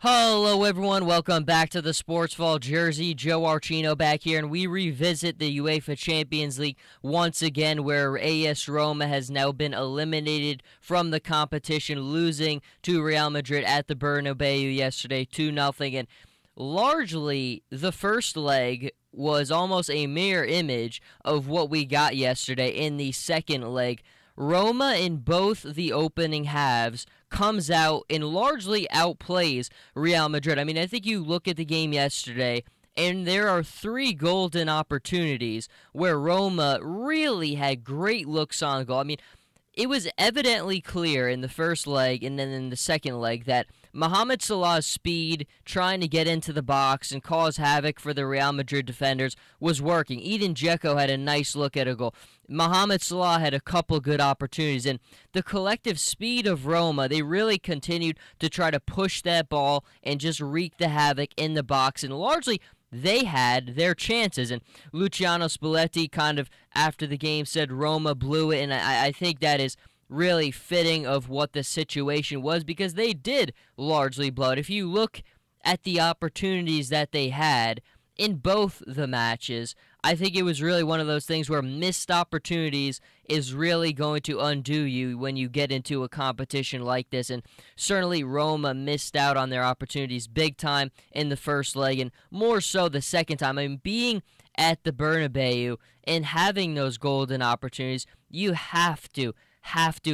Hello, everyone. Welcome back to the Sportsfall Jersey. Joe Archino back here, and we revisit the UEFA Champions League once again, where AS Roma has now been eliminated from the competition, losing to Real Madrid at the Bernabeu yesterday 2-0. And largely, the first leg was almost a mirror image of what we got yesterday in the second leg. Roma, in both the opening halves, comes out and largely outplays Real Madrid. I mean, I think you look at the game yesterday, and there are three golden opportunities where Roma really had great looks on goal. I mean, it was evidently clear in the first leg and then in the second leg that Mohamed Salah's speed, trying to get into the box and cause havoc for the Real Madrid defenders, was working. Edin Dzeko had a nice look at a goal. Mohamed Salah had a couple good opportunities, and the collective speed of Roma, they really continued to try to push that ball and just wreak the havoc in the box, and largely they had their chances. And Luciano Spalletti kind of after the game said Roma blew it, and I think that is really fitting of what the situation was, because they did largely blow it. If you look at the opportunities that they had in both the matches, I think it was really one of those things where missed opportunities is really going to undo you when you get into a competition like this. And certainly Roma missed out on their opportunities big time in the first leg, and more so the second time. I mean, being at the Bernabeu and having those golden opportunities, you have to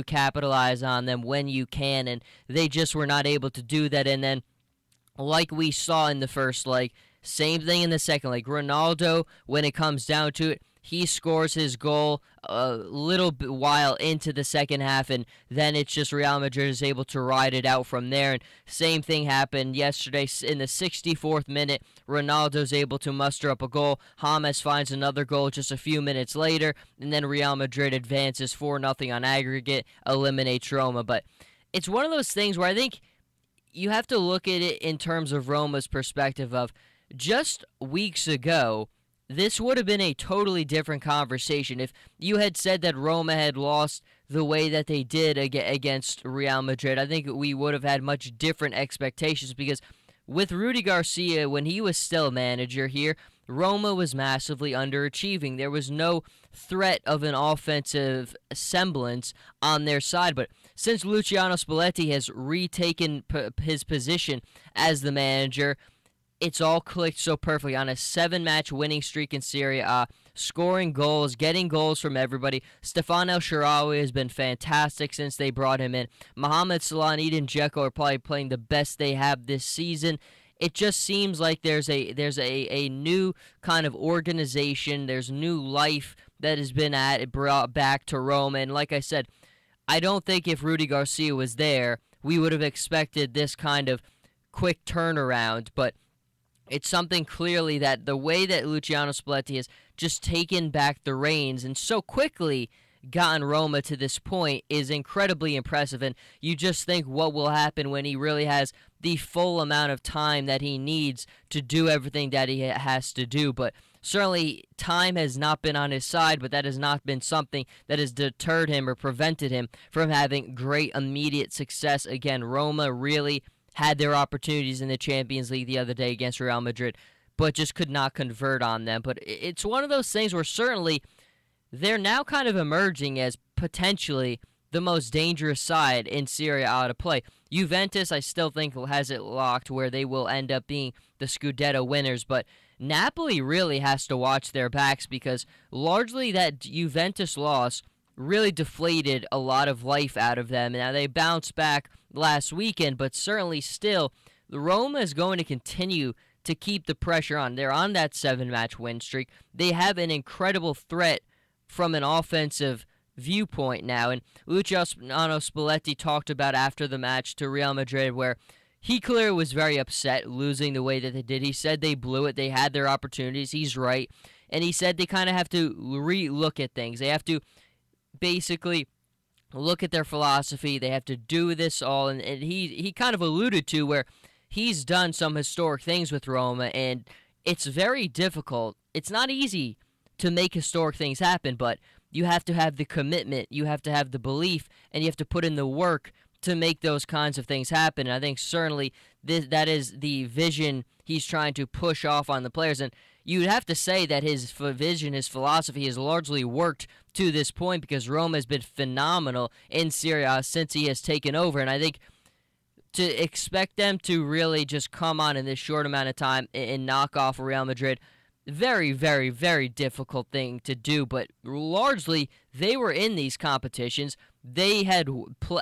capitalize on them when you can, and they just were not able to do that. And then, like we saw in the first leg, same thing in the second leg. Ronaldo, when it comes down to it, he scores his goal a little bit while into the second half, and then it's just Real Madrid is able to ride it out from there. And same thing happened yesterday in the 64th minute. Ronaldo's able to muster up a goal. James finds another goal just a few minutes later, and then Real Madrid advances 4-0 on aggregate, eliminates Roma. But it's one of those things where I think you have to look at it in terms of Roma's perspective of just weeks ago, this would have been a totally different conversation if you had said that Roma had lost the way that they did against Real Madrid. I think we would have had much different expectations, because with Rudy Garcia, when he was still manager here, Roma was massively underachieving. There was no threat of an offensive semblance on their side. But since Luciano Spalletti has retaken his position as the manager, it's all clicked so perfectly on a 7-match winning streak in Serie A, scoring goals, getting goals from everybody. Stefan El Shaarawy has been fantastic since they brought him in. Mohamed Salah and Edin Dzeko are probably playing the best they have this season. It just seems like there's a new kind of organization. There's new life that has been brought back to Roma. And like I said, I don't think if Rudy Garcia was there, we would have expected this kind of quick turnaround. But it's something clearly that the way that Luciano Spalletti has just taken back the reins and so quickly gotten Roma to this point is incredibly impressive. And you just think what will happen when he really has the full amount of time that he needs to do everything that he has to do. But certainly time has not been on his side, but that has not been something that has deterred him or prevented him from having great immediate success. Again, Roma really had their opportunities in the Champions League the other day against Real Madrid, but just could not convert on them. But it's one of those things where certainly they're now kind of emerging as potentially the most dangerous side in Serie A to play. Juventus, I still think, has it locked where they will end up being the Scudetto winners, but Napoli really has to watch their backs, because largely that Juventus loss really deflated a lot of life out of them. Now, they bounced back last weekend, but certainly still, the Roma is going to continue to keep the pressure on. They're on that 7-match win streak. They have an incredible threat from an offensive viewpoint now. And Luciano Spalletti talked about after the match to Real Madrid, where he clearly was very upset losing the way that they did. He said they blew it. They had their opportunities. He's right. And he said they kind of have to re-look at things. They have to basically look at their philosophy. They have to do this all. And he kind of alluded to where he's done some historic things with Roma, and it's very difficult. It's not easy to make historic things happen, but you have to have the commitment, you have to have the belief, and you have to put in the work to make those kinds of things happen. And I think certainly that is the vision he's trying to push off on the players. And you'd have to say that his vision, his philosophy has largely worked to this point because Roma has been phenomenal in Serie A since he has taken over. And I think to expect them to really just come on in this short amount of time and knock off Real Madrid, very, very, very difficult thing to do. But largely, they were in these competitions. They had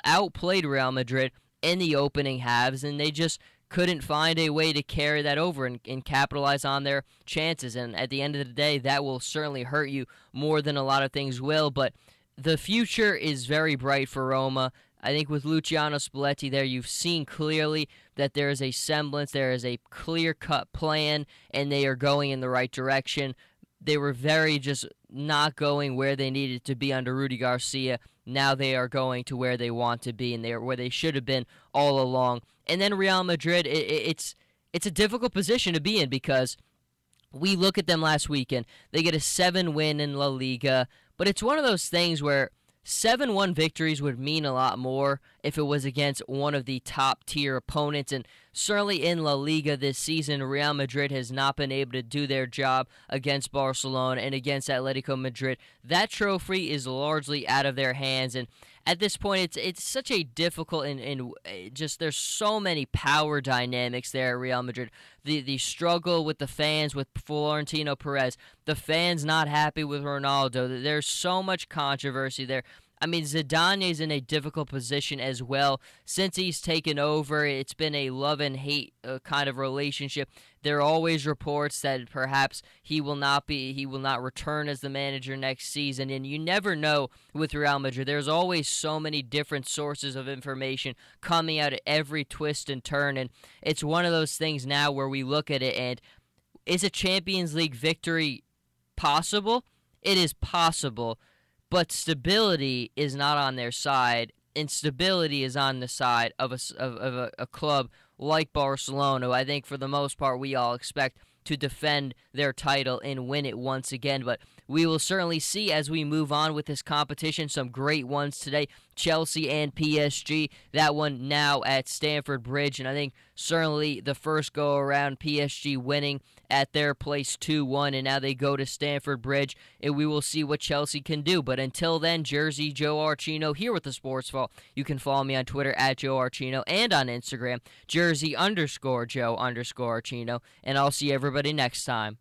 outplayed Real Madrid in the opening halves, and they just couldn't find a way to carry that over and capitalize on their chances. And at the end of the day, that will certainly hurt you more than a lot of things will. But the future is very bright for Roma. I think with Luciano Spalletti there, you've seen clearly that there is a semblance, there is a clear-cut plan, and they are going in the right direction. They were very just not going where they needed to be under Rudy Garcia. Now they are going to where they want to be, and they are where they should have been all along. And then Real Madrid, it's a difficult position to be in because we look at them last weekend. They get a 7 win in La Liga, but it's one of those things where 7-1 victories would mean a lot more if it was against one of the top-tier opponents. And certainly in La Liga this season, Real Madrid has not been able to do their job against Barcelona and against Atletico Madrid. That trophy is largely out of their hands. And at this point, it's such a difficult and just there's so many power dynamics there at Real Madrid. The struggle with the fans, with Florentino Perez, the fans not happy with Ronaldo. There's so much controversy there. I mean, Zidane is in a difficult position as well. Since he's taken over, it's been a love and hate kind of relationship. There are always reports that perhaps he will not return as the manager next season, and you never know with Real Madrid. There's always so many different sources of information coming out at every twist and turn, and it's one of those things now where we look at it and is a Champions League victory possible? It is possible. But stability is not on their side, and stability is on the side of a club like Barcelona, who I think for the most part we all expect to defend their title and win it once again. But we will certainly see as we move on with this competition. Some great ones today, Chelsea and PSG. That one now at Stamford Bridge, and I think certainly the first go-around, PSG winning at their place 2-1, and now they go to Stamford Bridge, and we will see what Chelsea can do. But until then, Jersey Joe Archino here with the Sports Vault. You can follow me on Twitter at Joe Archino and on Instagram, Jersey_Joe_Archino, and I'll see everybody next time.